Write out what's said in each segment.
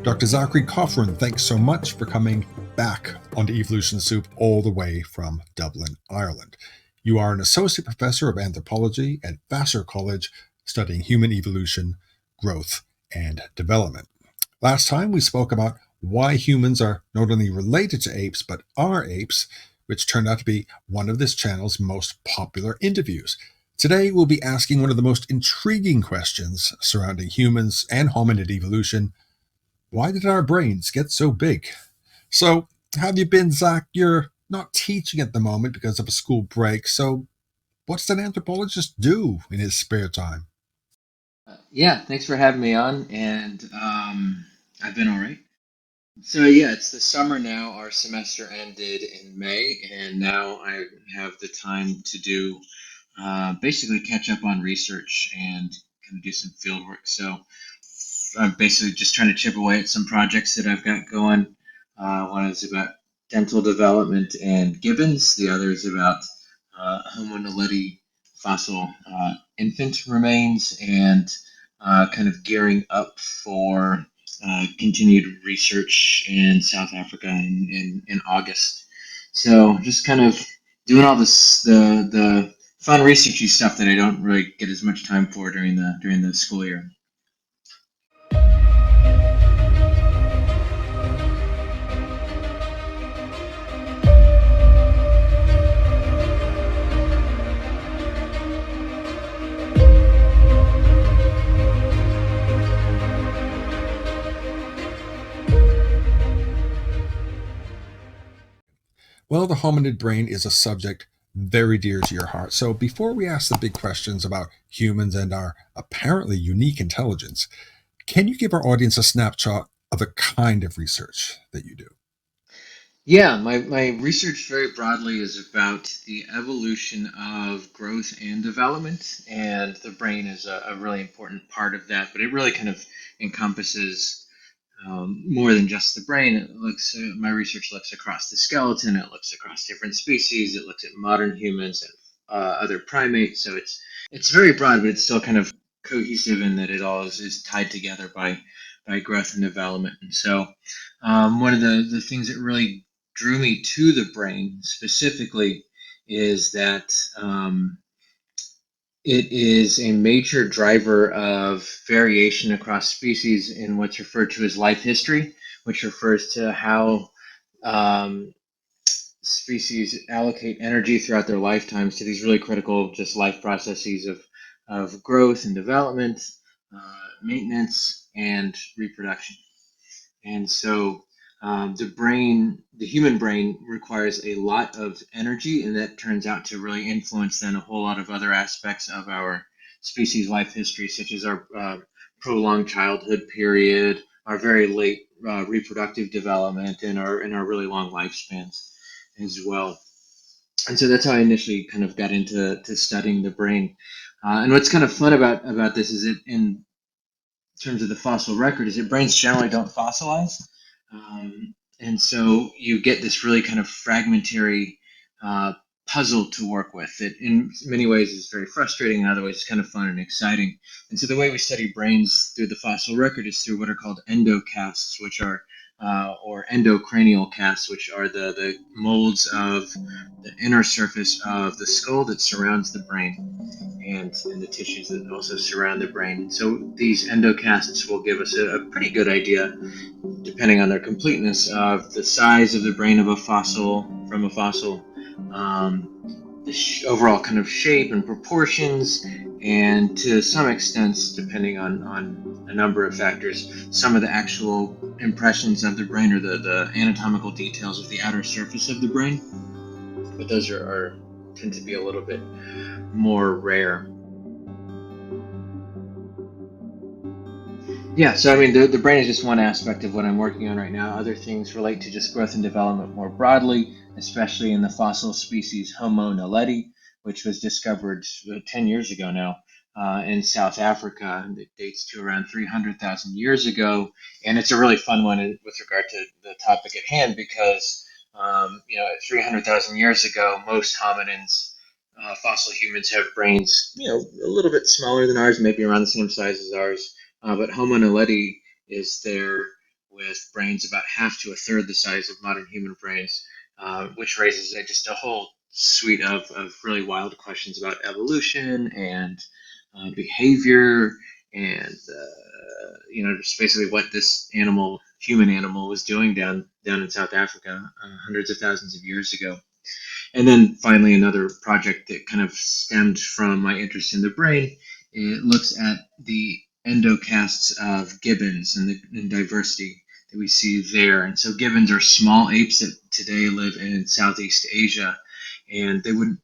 Dr. Zachary Cofran, thanks so much for coming back onto Evolution Soup all the way from Dublin, Ireland. You are an Associate Professor of Anthropology at Vassar College, studying human evolution, growth, and development. Last time we spoke about why humans are not only related to apes, but are apes, which turned out to be one of this channel's most popular interviews. Today we'll be asking one of the most intriguing questions surrounding humans and hominid evolution. Why did our brains get so big? So, how have you been, Zach? You're not teaching at the moment because of a school break, so what does an anthropologist do in his spare time? Yeah, thanks for having me on, and I've been all right. So yeah, it's the summer now. Our semester ended in May, and now I have the time to do basically catch up on research and kind of do some field work. So I'm basically just trying to chip away at some projects that I've got going. One is about dental development and gibbons. The other is about Homo naledi fossil infant remains, and kind of gearing up for continued research in South Africa in August. So just kind of doing all this the fun researchy stuff that I don't really get as much time for during the school year. Well, the hominid brain is a subject very dear to your heart. So before we ask the big questions about humans and our apparently unique intelligence, can you give our audience a snapshot of the kind of research that you do? Yeah, my research very broadly is about the evolution of growth and development, and the brain is a really important part of that, but it really kind of encompasses more than just the brain. My research looks across the skeleton, it looks across different species, it looks at modern humans and other primates, so it's very broad, but it's still kind of cohesive in that it all is tied together by growth and development. And so one of the things that really drew me to the brain specifically is that it is a major driver of variation across species in what's referred to as life history, which refers to how species allocate energy throughout their lifetimes to these really critical just life processes of growth and development, maintenance, and reproduction. And so the human brain requires a lot of energy, and that turns out to really influence then a whole lot of other aspects of our species life history, such as our prolonged childhood period, our very late reproductive development, and our really long lifespans as well. And so that's how I initially kind of got into studying the brain. And what's kind of fun about this is that in terms of the fossil record is that brains generally don't fossilize. And so you get this really kind of fragmentary puzzle to work with. It in many ways is very frustrating, in other ways it's kind of fun and exciting. And so the way we study brains through the fossil record is through what are called endocasts, which are or endocranial casts, which are the molds of the inner surface of the skull that surrounds the brain, and the tissues that also surround the brain. So these endocasts will give us a pretty good idea, depending on their completeness, of the size of the brain of a fossil from a fossil, the overall kind of shape and proportions, and to some extent, depending on a number of factors, some of the actual impressions of the brain or the anatomical details of the outer surface of the brain. But those tend to be a little bit more rare. Yeah, so I mean, the brain is just one aspect of what I'm working on right now. Other things relate to just growth and development more broadly, especially in the fossil species Homo naledi, which was discovered 10 years ago now in South Africa. It dates to around 300,000 years ago. And it's a really fun one with regard to the topic at hand because, 300,000 years ago, most hominins, fossil humans, have brains, a little bit smaller than ours, maybe around the same size as ours. But Homo naledi is there with brains about half to a third the size of modern human brains, which raises just a whole suite of really wild questions about evolution and behavior and just basically what this human animal, was doing down in South Africa hundreds of thousands of years ago. And then finally, another project that kind of stemmed from my interest in the brain. It looks at the endocasts of gibbons and the diversity that we see there. And so gibbons are small apes that today live in Southeast Asia, and they wouldn't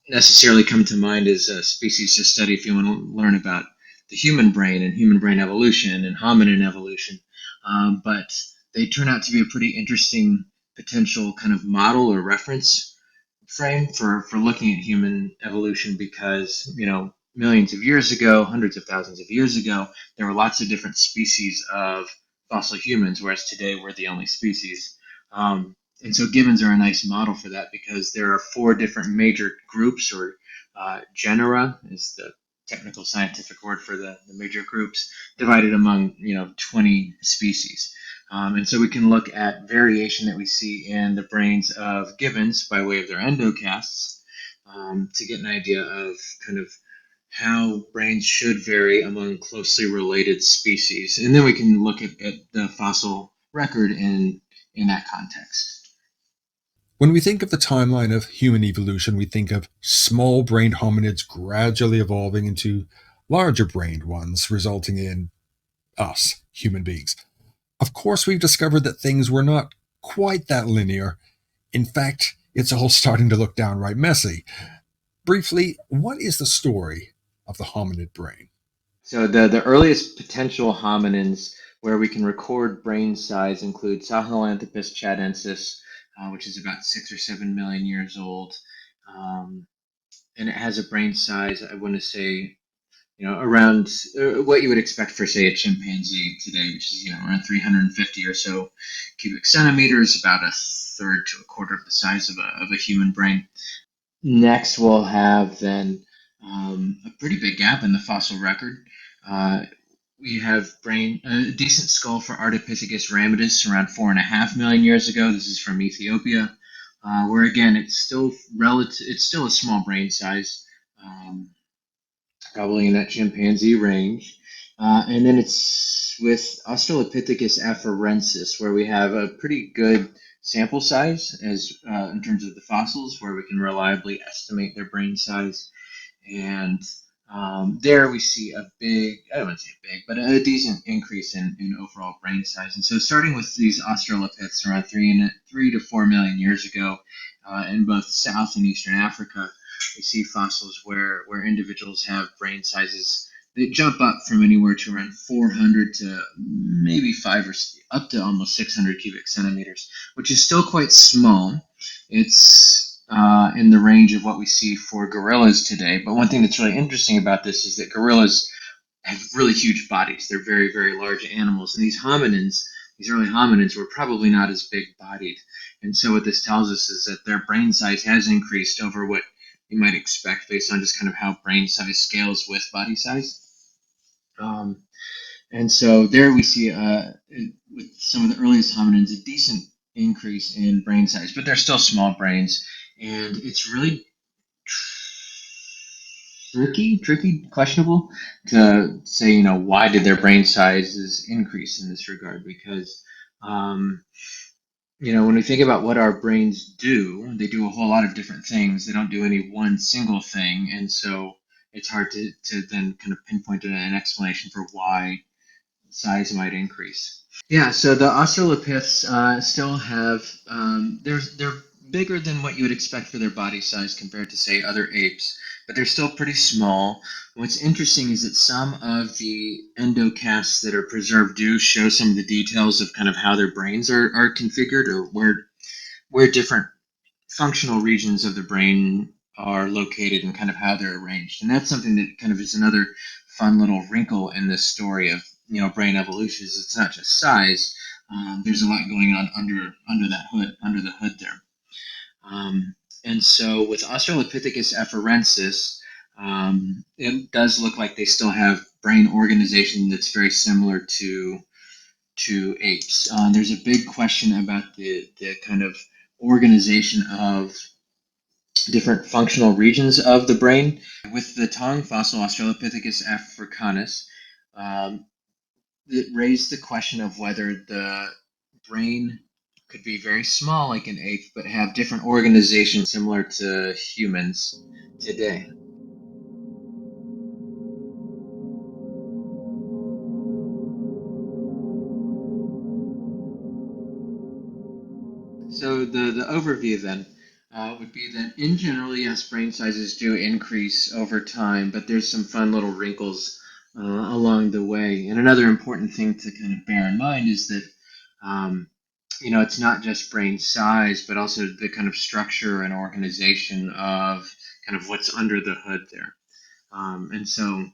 necessarily come to mind as a species to study if you want to learn about the human brain and human brain evolution and hominin evolution. But they turn out to be a pretty interesting potential kind of model or reference frame for looking at human evolution, because millions of years ago, hundreds of thousands of years ago, there were lots of different species of fossil humans, whereas today we're the only species. And so gibbons are a nice model for that, because there are 4 different major groups, or genera is the technical scientific word for the major groups, divided among 20 species. And so we can look at variation that we see in the brains of gibbons by way of their endocasts, to get an idea of kind of how brains should vary among closely related species. And then we can look at the fossil record in that context. When we think of the timeline of human evolution, we think of small-brained hominids gradually evolving into larger-brained ones, resulting in us, human beings. Of course, we've discovered that things were not quite that linear. In fact, it's all starting to look downright messy. Briefly, what is the story of the hominid brain? So the earliest potential hominins where we can record brain size include Sahelanthropus chadensis, which is about 6 or 7 million years old. And it has a brain size, I want to say, around what you would expect for, say, a chimpanzee today, which is, around 350 or so cubic centimeters, about a third to a quarter of the size of a human brain. Next, we'll have then a pretty big gap in the fossil record. We have a decent skull for Ardipithecus ramidus around 4.5 million years ago. This is from Ethiopia, where again it's still a small brain size, probably in that chimpanzee range. And then it's with Australopithecus afarensis, where we have a pretty good sample size as in terms of the fossils, where we can reliably estimate their brain size. And there we see a big, I don't want to say big, but a decent increase in overall brain size. And so starting with these Australopiths around 3 to 4 million years ago, in both South and Eastern Africa, we see fossils where individuals have brain sizes that jump up from anywhere to around 400 to maybe 5 or up to almost 600 cubic centimeters, which is still quite small. It's in the range of what we see for gorillas today. But one thing that's really interesting about this is that gorillas have really huge bodies. They're very, very large animals. And these early hominins, were probably not as big bodied. And so what this tells us is that their brain size has increased over what you might expect based on just kind of how brain size scales with body size. And so there we see, with some of the earliest hominins, a decent increase in brain size, but they're still small brains. And it's really tricky, questionable to say, why did their brain sizes increase in this regard? Because, when we think about what our brains do, they do a whole lot of different things. They don't do any one single thing. And so it's hard to then kind of pinpoint an explanation for why size might increase. Yeah, so the Australopiths still have, they're bigger than what you would expect for their body size compared to, say, other apes, but they're still pretty small. What's interesting is that some of the endocasts that are preserved do show some of the details of kind of how their brains are configured, or where different functional regions of the brain are located and kind of how they're arranged. And that's something that kind of is another fun little wrinkle in this story of brain evolution. Is it's not just size. There's a lot going on under the hood there. And so with Australopithecus afarensis, it does look like they still have brain organization that's very similar to to apes. There's a big question about the kind of organization of different functional regions of the brain. With the tongue fossil Australopithecus africanus, it raised the question of whether the brain could be very small like an ape, but have different organizations similar to humans today. So the overview then would be that in general, yes, brain sizes do increase over time, but there's some fun little wrinkles along the way. And another important thing to kind of bear in mind is that it's not just brain size, but also the kind of structure and organization of kind of what's under the hood there. And so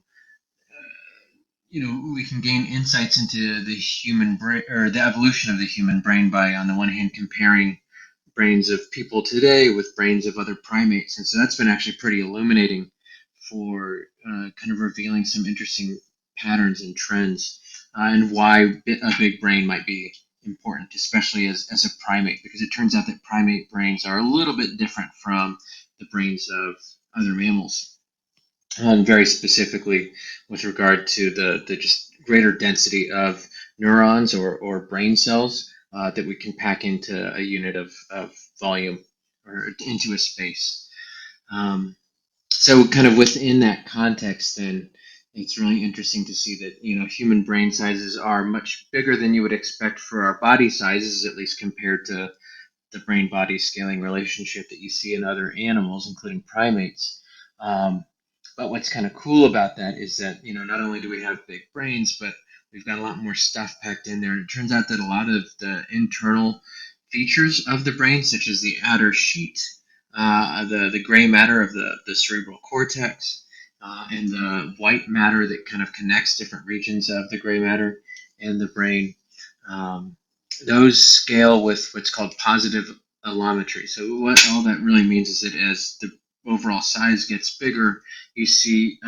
we can gain insights into the human brain or the evolution of the human brain by, on the one hand, comparing brains of people today with brains of other primates. And so that's been actually pretty illuminating for kind of revealing some interesting patterns and trends and why a big brain might be important, especially as a primate, because it turns out that primate brains are a little bit different from the brains of other mammals. Very specifically with regard to the just greater density of neurons or brain cells that we can pack into a unit of volume or into a space. So kind of within that context, then it's really interesting to see that human brain sizes are much bigger than you would expect for our body sizes, at least compared to the brain-body scaling relationship that you see in other animals, including primates. But what's kind of cool about that is that, not only do we have big brains, but we've got a lot more stuff packed in there. And it turns out that a lot of the internal features of the brain, such as the outer sheet, the gray matter of the cerebral cortex, and the white matter that kind of connects different regions of the gray matter and the brain, those scale with what's called positive allometry. So what all that really means is that as the overall size gets bigger, you see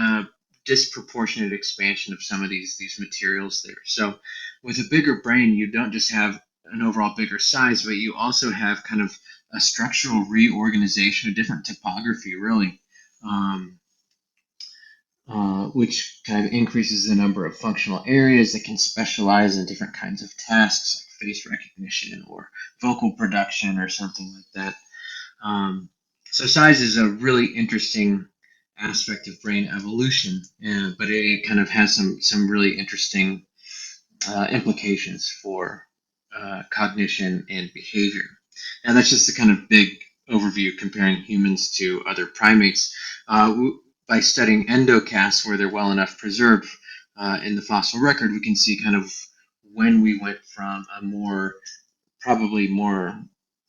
disproportionate expansion of some of these materials there. So with a bigger brain, you don't just have an overall bigger size, but you also have kind of a structural reorganization, a different topography, really, which kind of increases the number of functional areas that can specialize in different kinds of tasks, like face recognition or vocal production or something like that. So size is a really interesting aspect of brain evolution, but it kind of has some really interesting implications for cognition and behavior. Now that's just a kind of big overview comparing humans to other primates. By studying endocasts where they're well enough preserved in the fossil record, we can see kind of when we went from a probably more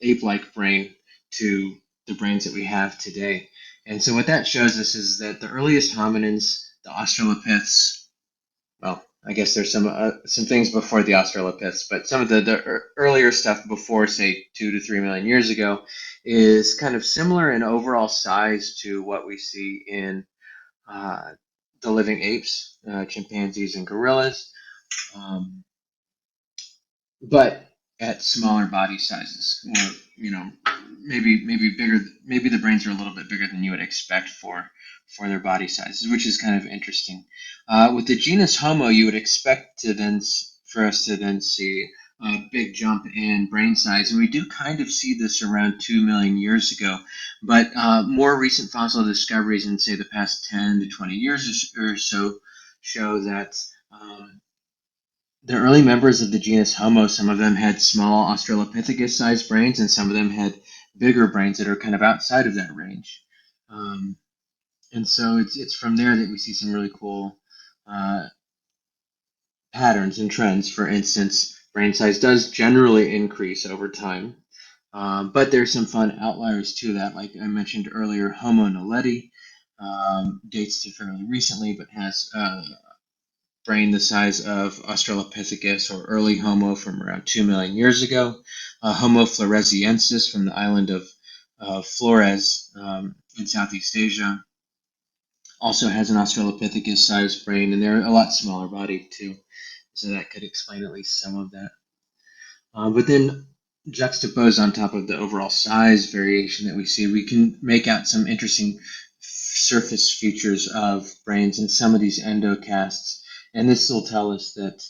ape-like brain to the brains that we have today. And so what that shows us is that the earliest hominins, the australopiths, well, I guess there's some things before the australopiths, but some of the earlier stuff before, say, 2 to 3 million years ago, is kind of similar in overall size to what we see in the living apes, chimpanzees and gorillas, but at smaller body sizes, or maybe bigger. Maybe the brains are a little bit bigger than you would expect for their body sizes, which is kind of interesting. With the genus Homo, you would expect for us to then see a big jump in brain size, and we do kind of see this around 2 million years ago. But more recent fossil discoveries in, say, the past 10 to 20 years or so show that the early members of the genus Homo, some of them had small Australopithecus-sized brains, and some of them had bigger brains that are kind of outside of that range. And so it's from there that we see some really cool patterns and trends. For instance, brain size does generally increase over time, but there's some fun outliers to that. Like I mentioned earlier, Homo naledi dates to fairly recently, but has brain the size of Australopithecus or early Homo from around 2 million years ago. Homo floresiensis from the island of Flores in Southeast Asia also has an Australopithecus-sized brain, and they're a lot smaller bodied too. So that could explain at least some of that. But then juxtaposed on top of the overall size variation that we see, we can make out some interesting surface features of brains in some of these endocasts. And this will tell us that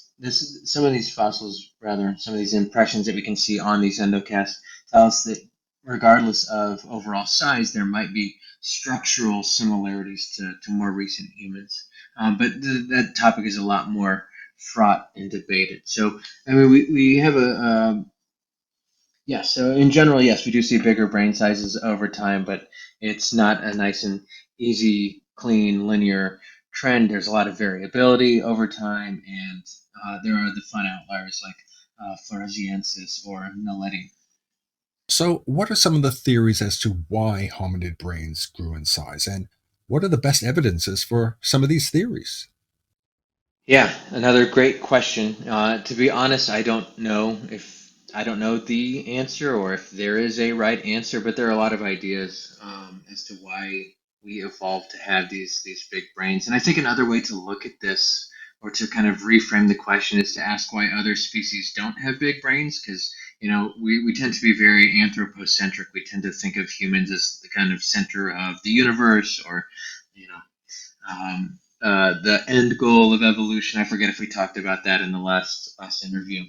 some of these fossils, rather, some of these impressions that we can see on these endocasts tell us that regardless of overall size, there might be structural similarities to more recent humans. But that topic is a lot more fraught and debated. So, I mean, we have so in general, yes, we do see bigger brain sizes over time, but it's not a nice and easy, clean, linear trend. There's a lot of variability over time, and there are the fun outliers like Floresiensis or Naledi. So, what are some of the theories as to why hominid brains grew in size, and what are the best evidences for some of these theories? Yeah, another great question. To be honest, I don't know the answer or if there is a right answer, but there are a lot of ideas as to why we evolved to have these big brains. And I think another way to look at this or to kind of reframe the question is to ask why other species don't have big brains, because we tend to be very anthropocentric. We tend to think of humans as the kind of center of the universe, or you know the end goal of evolution. I forget if we talked about that in the last interview.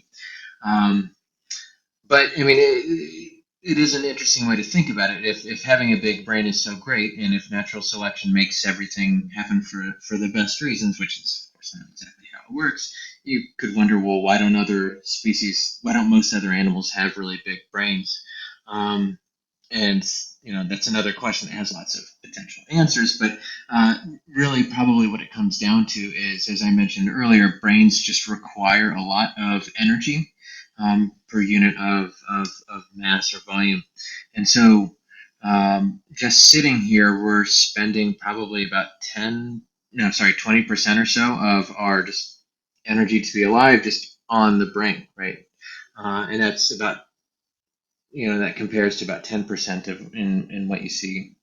Um, but I mean, it is an interesting way to think about it. If having a big brain is so great, and if natural selection makes everything happen for the best reasons, which is of course not exactly how it works, you could wonder, well, why don't most other animals have really big brains? Um, and that's another question that has lots of potential answers, but really probably what it comes down to is, as I mentioned earlier, brains just require a lot of energy per unit of mass or volume. And so just sitting here, we're spending probably about 20% or so of our just energy to be alive just on the brain, right? And that's about that compares to about 10% of in what you see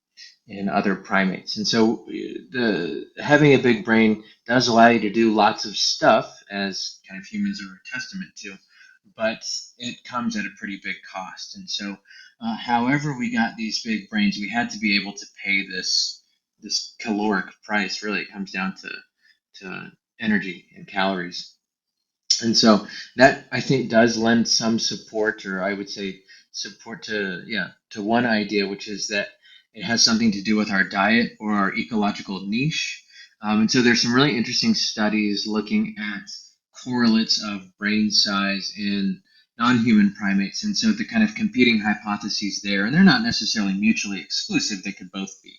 in other primates. And so the having a big brain does allow you to do lots of stuff, as kind of humans are a testament to, but it comes at a pretty big cost. And so however we got these big brains, we had to be able to pay this caloric price. Really, it comes down to energy and calories. And so that, I think, does lend some support, or I would say support to one idea, which is that it has something to do with our diet or our ecological niche. And so there's some really interesting studies looking at correlates of brain size in non-human primates. And so the kind of competing hypotheses there, and they're not necessarily mutually exclusive, they could both be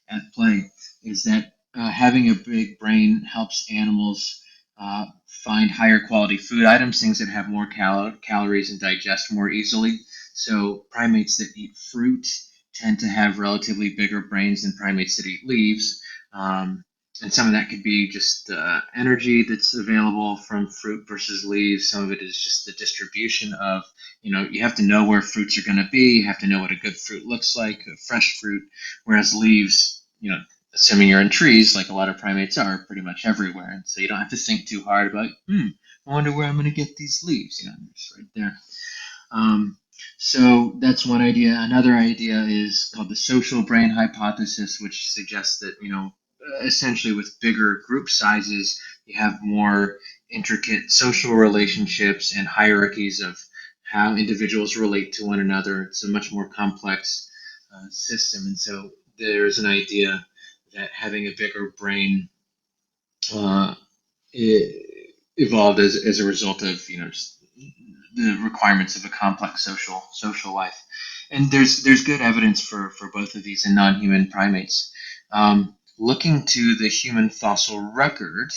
at play, is that having a big brain helps animals find higher quality food items, things that have more calories and digest more easily. So primates that eat fruit tend to have relatively bigger brains than primates that eat leaves. And some of that could be just energy that's available from fruit versus leaves. Some of it is just the distribution of, you have to know where fruits are going to be. You have to know what a good fruit looks like, a fresh fruit, whereas leaves, assuming you're in trees, like a lot of primates are, pretty much everywhere. And so you don't have to think too hard about, I wonder where I'm going to get these leaves. They're just right there. So that's one idea. Another idea is called the social brain hypothesis, which suggests that, essentially with bigger group sizes, you have more intricate social relationships and hierarchies of how individuals relate to one another. It's a much more complex system. And so there's an idea that having a bigger brain uh, evolved as a result of the requirements of a complex social life. And there's good evidence for both of these in non-human primates. Looking to the human fossil record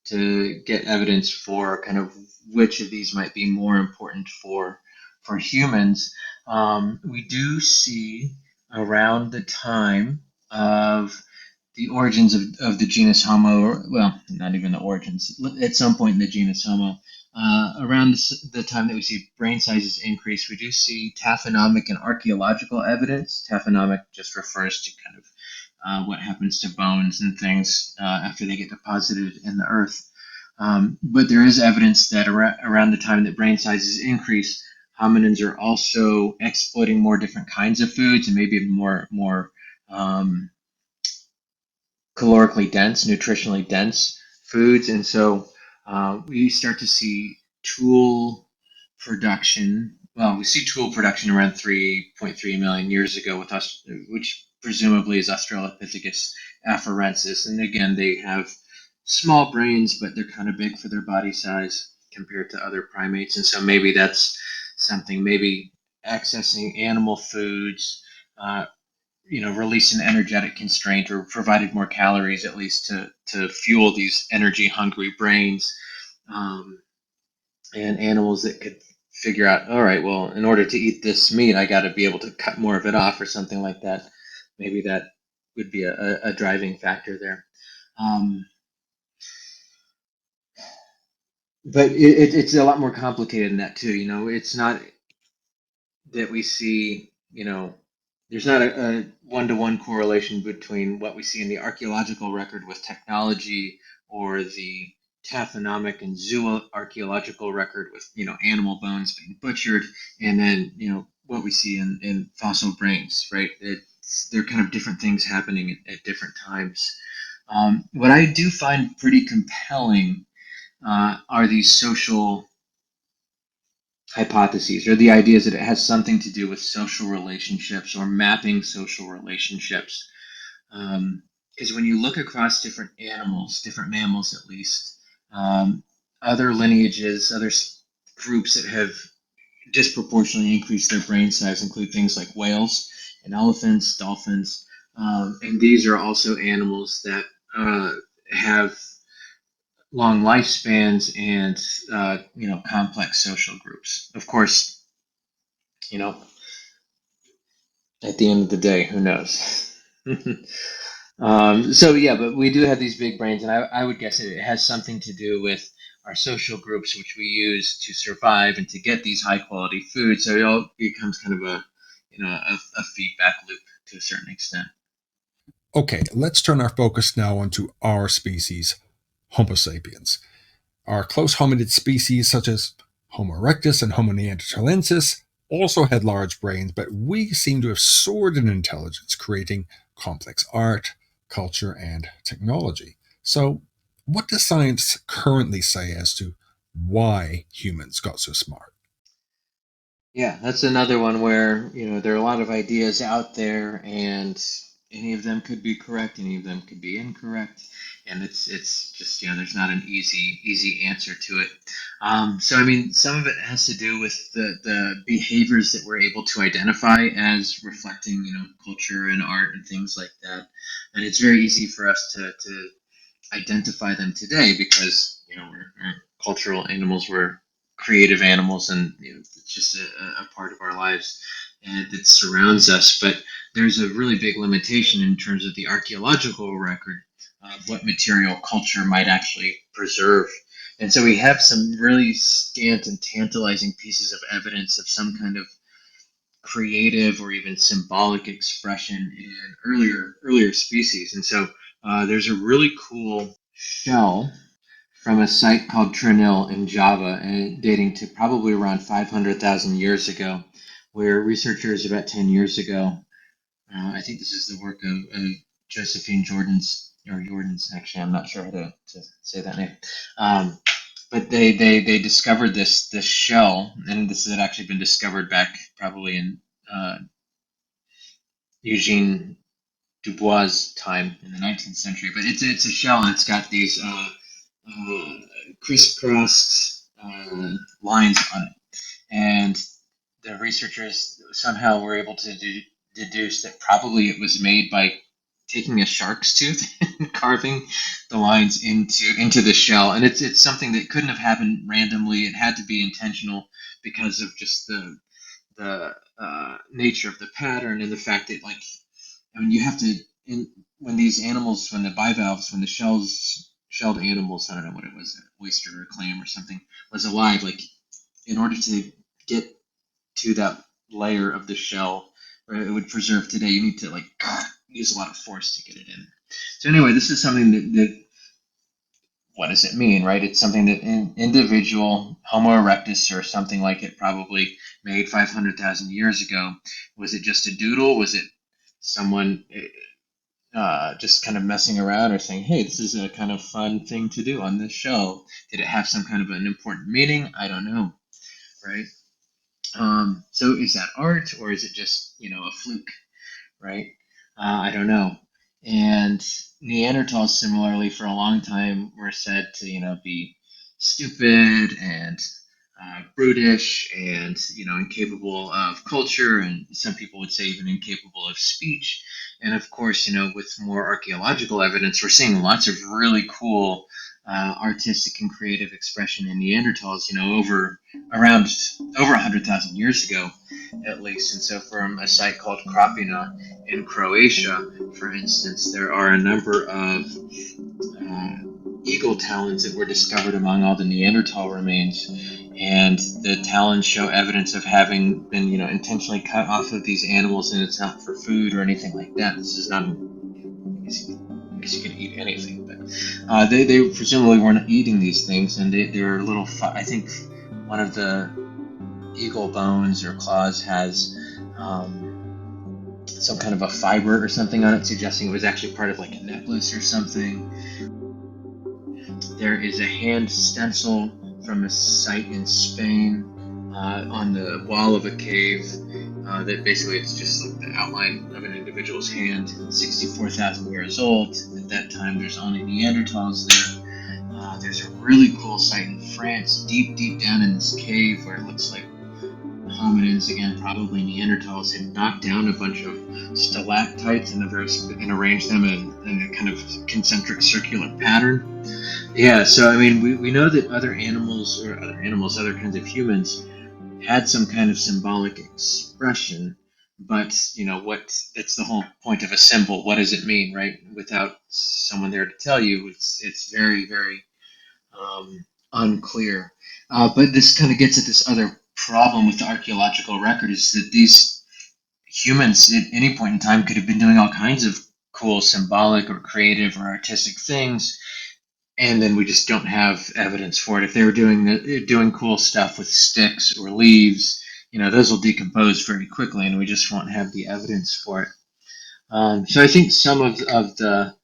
to get evidence for kind of which of these might be more important for humans, we do see around the time of the origins of the genus Homo, or, well, not even the origins, at some point in the genus Homo, around the time that we see brain sizes increase, we do see taphonomic and archaeological evidence. Taphonomic just refers to kind of what happens to bones and things after they get deposited in the earth. But there is evidence that around the time that brain sizes increase, hominins are also exploiting more different kinds of foods and maybe more calorically dense, nutritionally dense foods. And so we start to see tool production. Well, we see tool production around 3.3 million years ago with us, which presumably is Australopithecus afarensis. And again, they have small brains, but they're kind of big for their body size compared to other primates. And so maybe that's something, maybe accessing animal foods, release an energetic constraint or provided more calories at least to fuel these energy hungry brains, and animals that could figure out, all right, well, in order to eat this meat, I got to be able to cut more of it off or something like that. Maybe that would be a driving factor there. But it's a lot more complicated than that too. It's not that we see, there's not a one-to-one correlation between what we see in the archaeological record with technology or the taphonomic and zooarchaeological record with, animal bones being butchered, and then, what we see in fossil brains, right? They're kind of different things happening at different times. What I do find pretty compelling are these social hypotheses, or the ideas that it has something to do with social relationships or mapping social relationships. Because when you look across different animals, different mammals at least, other lineages, other groups that have disproportionately increased their brain size include things like whales and elephants, dolphins, and these are also animals that have long lifespans and complex social groups. Of course, at the end of the day, who knows? So yeah, but we do have these big brains, and I would guess it has something to do with our social groups, which we use to survive and to get these high quality foods. So it all becomes kind of a feedback loop to a certain extent. Okay, let's turn our focus now onto our species, Homo sapiens. Our close hominid species, such as Homo erectus and Homo neanderthalensis, also had large brains, but we seem to have soared in intelligence, creating complex art, culture, and technology. So, what does science currently say as to why humans got so smart? Yeah, that's another one where, there are a lot of ideas out there, and any of them could be correct, any of them could be incorrect, and it's just, there's not an easy answer to it. So I mean, some of it has to do with the behaviors that we're able to identify as reflecting, culture and art and things like that, and it's very easy for us to identify them today because we're cultural animals, we're creative animals, and it's just a part of our lives and that surrounds us. But there's a really big limitation in terms of the archaeological record of what material culture might actually preserve. And so we have some really scant and tantalizing pieces of evidence of some kind of creative or even symbolic expression in earlier species. And so there's a really cool shell from a site called Trinil in Java, dating to probably around 500,000 years ago, where researchers about 10 years ago, I think this is the work of Josephine Jordan's, actually, I'm not sure how to say that name. But they discovered this shell, and this had actually been discovered back probably in Eugene Dubois' time in the 19th century. But it's a shell, and it's got these crisscrossed lines on it, and the researchers somehow were able to deduce that probably it was made by taking a shark's tooth and carving the lines into the shell. And it's something that couldn't have happened randomly. It had to be intentional because of just the nature of the pattern and the fact that, like, I mean, you have to when these animals, when the bivalves, when the shelled animals, I don't know what it was, an oyster or a clam or something, was alive, like, in order to get to that layer of the shell where it would preserve today, you need to, like, use a lot of force to get it in. So anyway, this is something that what does it mean, right? It's something that an individual Homo erectus or something like it probably made 500,000 years ago. Was it just a doodle? Was it someone just kind of messing around or saying, hey, this is a kind of fun thing to do on this show? Did it have some kind of an important meaning? I don't know, right? So is that art or is it just, a fluke, right? I don't know. And Neanderthals, similarly, for a long time were said to, be stupid and brutish and, incapable of culture, and some people would say even incapable of speech. And of course, with more archaeological evidence, we're seeing lots of really cool artistic and creative expression in Neanderthals, around over 100,000 years ago, at least. And so, from a site called Krapina in Croatia, for instance, there are a number of uh, eagle talons that were discovered among all the Neanderthal remains, and the talons show evidence of having been, intentionally cut off of these animals, and it's not for food or anything like that. This is not. I guess you can eat anything, but they presumably weren't eating these things, and they're little. I think one of the eagle bones or claws has some kind of a fiber or something on it, suggesting it was actually part of like a necklace or something. There is a hand stencil from a site in Spain on the wall of a cave that basically it's just like the outline of an individual's hand, 64,000 years old. At that time, there's only Neanderthals there. There's a really cool site in France, deep, deep down in this cave, where it looks like hominids, again, probably Neanderthals, had knocked down a bunch of stalactites and arranged them in a kind of concentric circular pattern. Yeah, so I mean, we know that other kinds of humans had some kind of symbolic expression, but that's the whole point of a symbol. What does it mean, right? Without someone there to tell you, it's very, very unclear. But this kind of gets at this other problem with the archaeological record, is that these humans at any point in time could have been doing all kinds of cool symbolic or creative or artistic things, and then we just don't have evidence for it. If they were doing cool stuff with sticks or leaves, those will decompose very quickly, and we just won't have the evidence for it. So I think some of the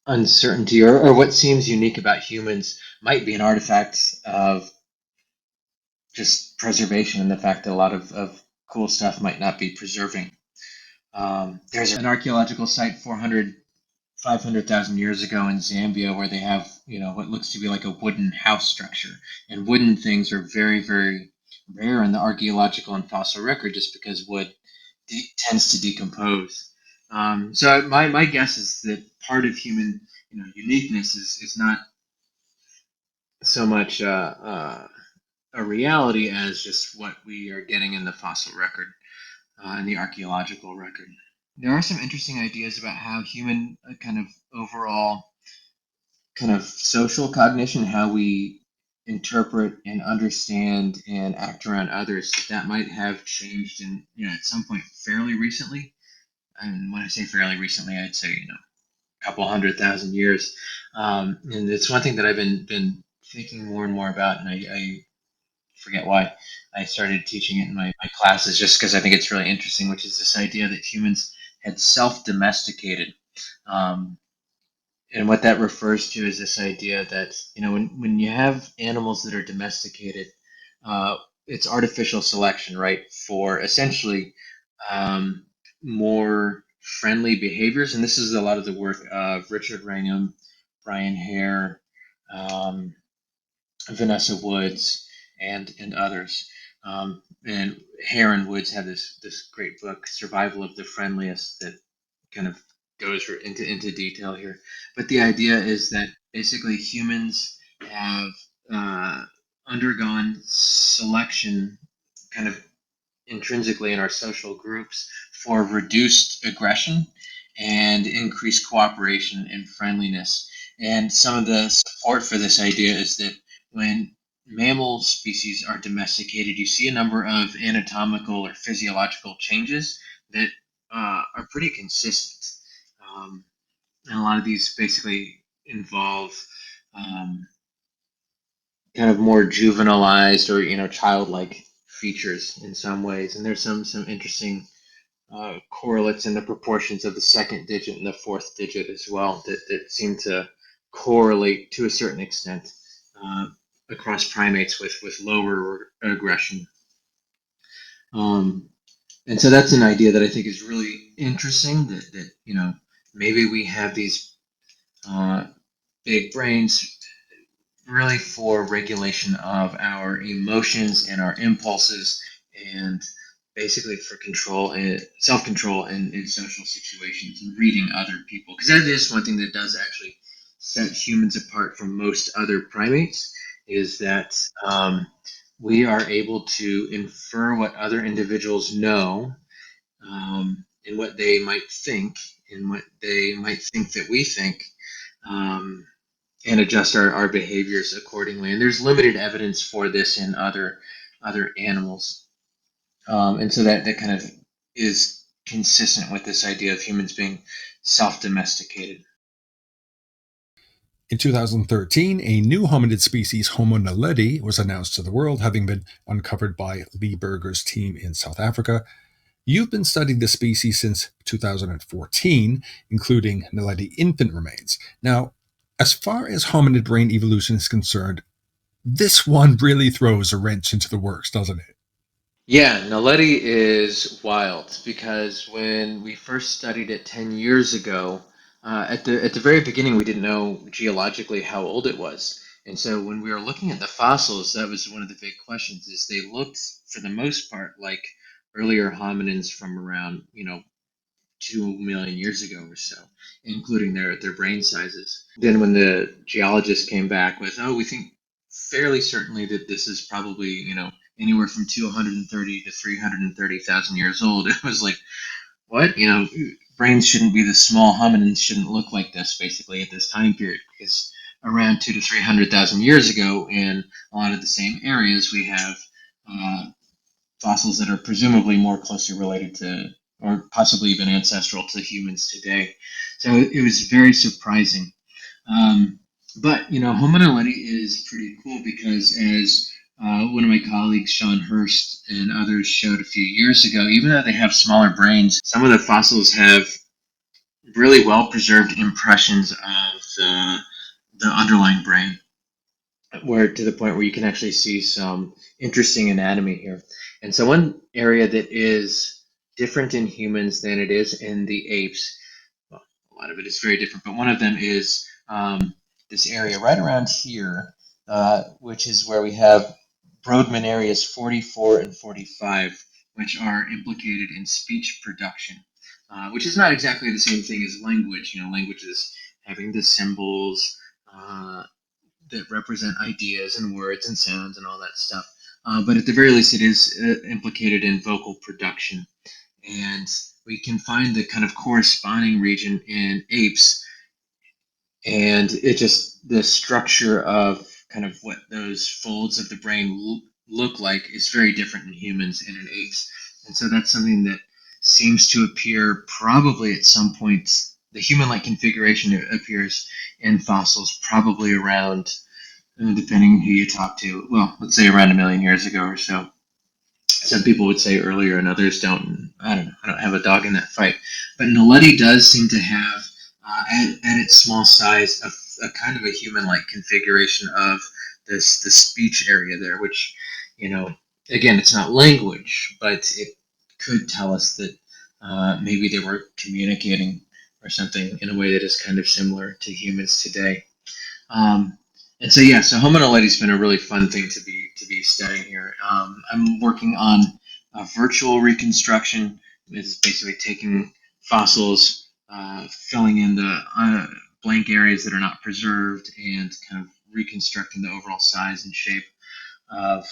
uncertainty, or what seems unique about humans, might be an artifact of just preservation, and the fact that a lot of cool stuff might not be preserving. There's an archaeological site 500,000 years ago in Zambia where they have, what looks to be like a wooden house structure. And wooden things are very, very rare in the archaeological and fossil record, just because wood tends to decompose. So my guess is that part of human, uniqueness is not so much a reality as just what we are getting in the fossil record and the archaeological record. There are some interesting ideas about how human kind of overall kind of social cognition, how we interpret and understand and act around others, that might have changed in, at some point fairly recently. And when I say fairly recently, I'd say, a couple 100,000 years. And it's one thing that I've been thinking more and more about, and I forget why I started teaching it in my classes, just because I think it's really interesting, which is this idea that humans had self-domesticated. And what that refers to is this idea that, when you have animals that are domesticated, it's artificial selection, right, for essentially more friendly behaviors. And this is a lot of the work of Richard Wrangham, Brian Hare, Vanessa Woods, and others. And Hare and Woods have this great book, Survival of the Friendliest, that kind of goes into detail here. But the idea is that basically humans have undergone selection kind of intrinsically in our social groups for reduced aggression and increased cooperation and friendliness. And some of the support for this idea is that when mammal species are domesticated, you see a number of anatomical or physiological changes that are pretty consistent. And a lot of these basically involve kind of more juvenilized or childlike features in some ways, and there's some interesting correlates in the proportions of the second digit and the fourth digit as well that seem to correlate to a certain extent across primates with lower aggression. And so that's an idea that I think is really interesting, that maybe we have these big brains really for regulation of our emotions and our impulses, and basically for control and self-control in social situations and reading other people, because that is one thing that does actually set humans apart from most other primates, is that we are able to infer what other individuals know, and what they might think and what they might think that we think, and adjust our behaviors accordingly. And there's limited evidence for this in other animals, and so that kind of is consistent with this idea of humans being self-domesticated. In 2013, a new hominid species, Homo naledi, was announced to the world, having been uncovered by Lee Berger's team in South Africa. You've been studying the species since 2014, including naledi infant remains. Now, as far as hominid brain evolution is concerned, this one really throws a wrench into the works, doesn't it? Yeah, naledi is wild, because when we first studied it 10 years ago, at the very beginning, we didn't know geologically how old it was. And so when we were looking at the fossils, that was one of the big questions, is they looked, for the most part, like earlier hominins from around, 2 million years ago or so, including their brain sizes. Then when the geologists came back with, oh, we think fairly certainly that this is probably, anywhere from 230 to 330,000 years old, it was like, what? Brains shouldn't be this small, hominins shouldn't look like this, basically, at this time period, because around 2 to 300,000 years ago, in a lot of the same areas, we have fossils that are presumably more closely related to, or possibly even ancestral to, humans today. So it was very surprising. But Homo naledi is pretty cool, because as one of my colleagues, Sean Hurst, and others showed a few years ago, even though they have smaller brains, some of the fossils have really well preserved impressions of the underlying brain, where to the point where you can actually see some interesting anatomy here. And so one area that is different in humans than it is in the apes, well, a lot of it is very different, but one of them is this area right around here, which is where we have Brodmann areas 44 and 45, which are implicated in speech production, which is not exactly the same thing as language. Language is having the symbols that represent ideas and words and sounds and all that stuff. But at the very least, it is implicated in vocal production. And we can find the kind of corresponding region in apes, and it just, the structure of kind of what those folds of the brain look like is very different in humans and in apes. And so that's something that seems to appear probably at some point. The human-like configuration appears in fossils probably around, depending who you talk to, well, let's say around 1 million years ago or so. Some people would say earlier and others don't. I don't know. I don't have a dog in that fight. But naledi does seem to have, at its small size, a kind of a human-like configuration of the speech area there, which, again, it's not language, but it could tell us that maybe they were communicating or something in a way that is kind of similar to humans today. And so yeah, so Homo naledi's been a really fun thing to be studying here. I'm working on a virtual reconstruction. It's basically taking fossils, filling in the blank areas that are not preserved, and kind of reconstructing the overall size and shape of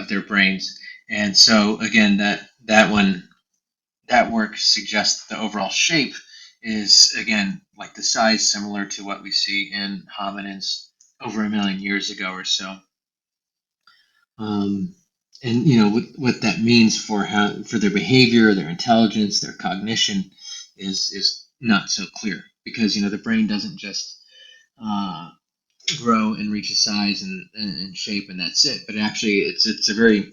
their brains. And so again, that work suggests that the overall shape is, again, like the size similar to what we see in hominins over 1 million years ago or so. And what that means for their behavior, their intelligence, their cognition is not so clear, because the brain doesn't just grow and reach a size and shape, and that's it. But actually, it's a very,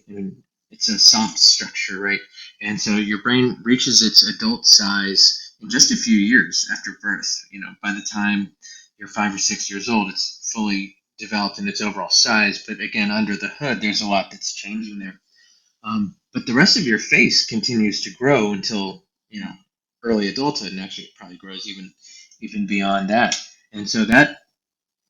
it's a soft structure, right? And so your brain reaches its adult size in just a few years after birth. By the time you're 5 or 6 years old, it's fully developed in its overall size. But again, under the hood, there's a lot that's changing there. But the rest of your face continues to grow until early adulthood, and actually it probably grows even beyond that. And so that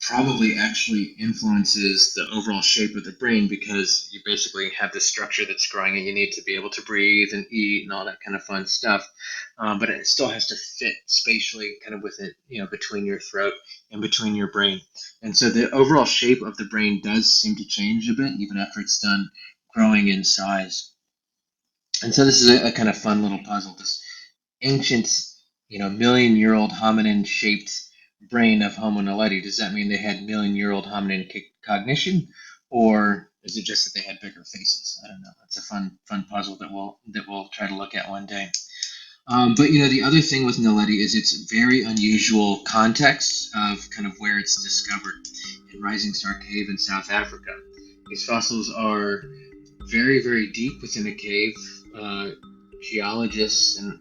probably actually influences the overall shape of the brain, because you basically have this structure that's growing and you need to be able to breathe and eat and all that kind of fun stuff. But it still has to fit spatially kind of within, between your throat and between your brain. And so the overall shape of the brain does seem to change a bit even after it's done growing in size. And so this is a kind of fun little puzzle. This ancient, million-year-old hominin-shaped brain of Homo naledi. Does that mean they had million-year-old hominin cognition, or is it just that they had bigger faces? I don't know. It's a fun puzzle that we'll try to look at one day. But the other thing with naledi is its very unusual context of kind of where it's discovered in Rising Star Cave in South Africa. These fossils are very, very deep within a cave. Geologists and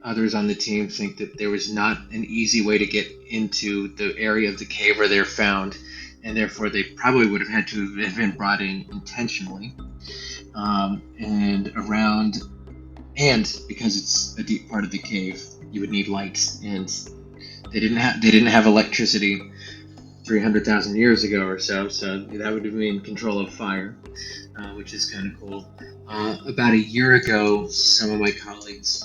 others on the team think that there was not an easy way to get into the area of the cave where they're found, and therefore they probably would have had to have been brought in intentionally. And because it's a deep part of the cave, you would need light, and they didn't have electricity 300,000 years ago or so. So that would mean control of fire, which is kind of cool. About a year ago, some of my colleagues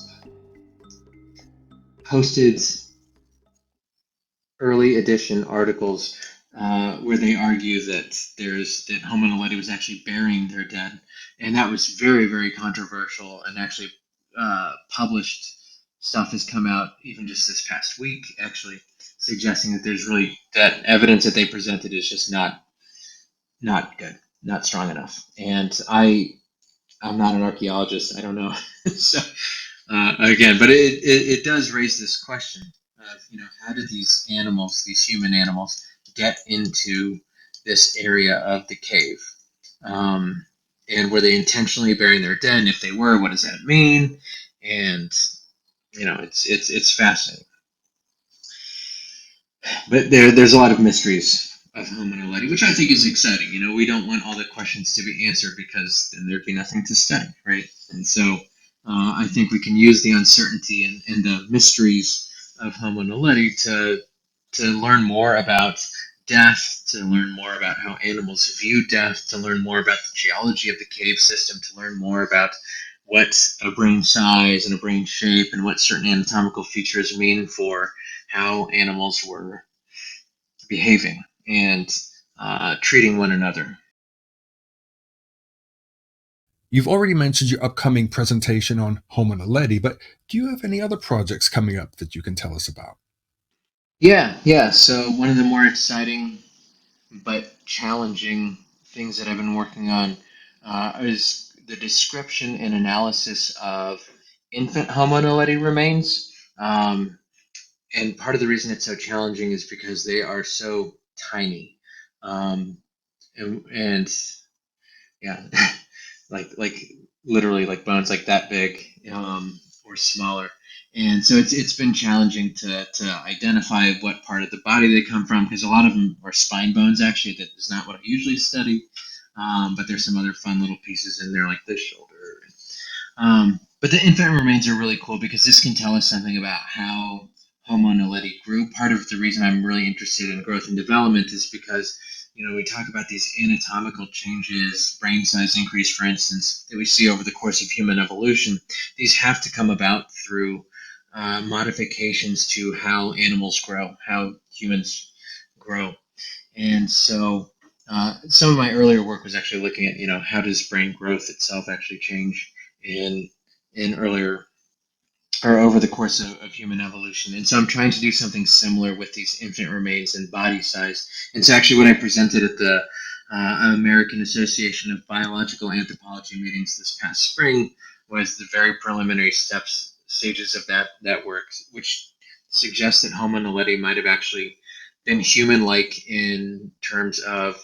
posted early edition articles where they argue that Homo naledi was actually burying their dead, and that was very, very controversial. And actually, published stuff has come out even just this past week, actually suggesting that that evidence that they presented is just not good, not strong enough. And I'm not an archaeologist. I don't know. So again, but it does raise this question of, how did these human animals, get into this area of the cave? And were they intentionally burying their dead? And if they were, what does that mean? And it's fascinating. But there's a lot of mysteries of Homo naledi, which I think is exciting. We don't want all the questions to be answered, because then there'd be nothing to study, right? And so I think we can use the uncertainty and the mysteries of Homo naledi to learn more about death, to learn more about how animals view death, to learn more about the geology of the cave system, to learn more about what a brain size and a brain shape and what certain anatomical features mean for how animals were behaving and treating one another. You've already mentioned your upcoming presentation on Homo naledi, but do you have any other projects coming up that you can tell us about? Yeah. So one of the more exciting but challenging things that I've been working on is the description and analysis of infant Homo naledi remains. And part of the reason it's so challenging is because they are so tiny. And yeah, like literally like bones like that big, or smaller. And so it's been challenging to identify what part of the body they come from, because a lot of them are spine bones. Actually, that is not what I usually study. But there's some other fun little pieces in there, like the shoulder. But the infant remains are really cool, because this can tell us something about how Homo naledi grew. Part of the reason I'm really interested in growth and development is because we talk about these anatomical changes, brain size increase, for instance, that we see over the course of human evolution. These have to come about through modifications to how animals grow, how humans grow. And so some of my earlier work was actually looking at, how does brain growth itself actually change in earlier or over the course of human evolution. And so I'm trying to do something similar with these infant remains and body size. And so actually what I presented at the American Association of Biological Anthropology meetings this past spring was the very preliminary stages of that work, which suggests that Homo naledi might have actually than human-like in terms of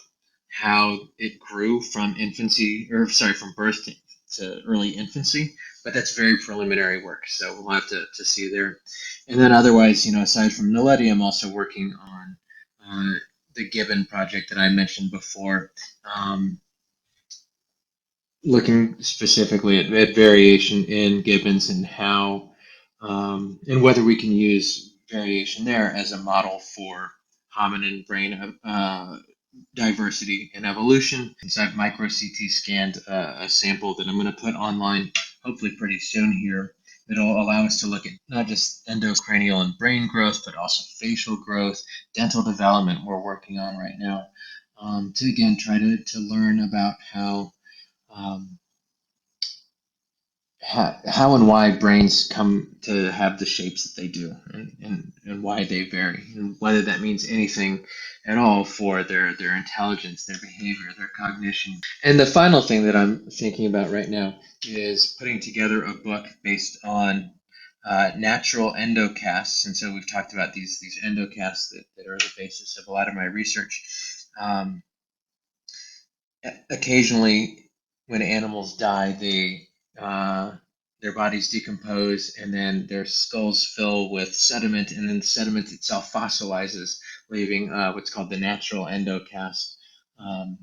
how it grew from infancy, or sorry, from birth to early infancy. But that's very preliminary work, so we'll have to see there. And then otherwise, aside from naledi, I'm also working on the gibbon project that I mentioned before, looking specifically at variation in gibbons and how and whether we can use variation there as a model for hominin brain diversity and evolution. So I've micro CT scanned a sample that I'm going to put online hopefully pretty soon here. It'll allow us to look at not just endocranial and brain growth, but also facial growth, dental development we're working on right now, to again try to learn about um, how and why brains come to have the shapes that they do, and why they vary, and whether that means anything at all for their intelligence, their behavior, their cognition. And the final thing that I'm thinking about right now is putting together a book based on natural endocasts. And so we've talked about these endocasts that are the basis of a lot of my research. Occasionally, when animals die, their bodies decompose, and then their skulls fill with sediment, and then the sediment itself fossilizes, leaving what's called the natural endocast um,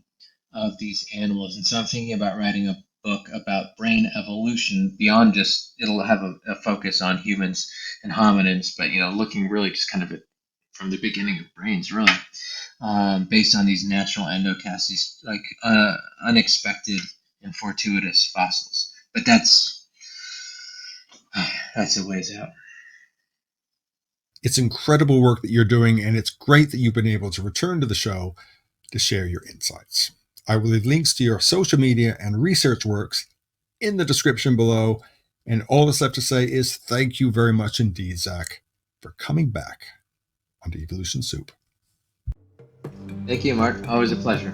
of these animals. And so I'm thinking about writing a book about brain evolution beyond just, it'll have a focus on humans and hominids, but looking really just kind of from the beginning of brains, really, based on these natural endocasts, these like unexpected and fortuitous fossils. But that's a ways out. It's incredible work that you're doing, and it's great that you've been able to return to the show to share your insights. I will leave links to your social media and research works in the description below, and all that's left to say is thank you very much indeed, Zach, for coming back onto Evolution Soup. Thank you, Mark. Always a pleasure.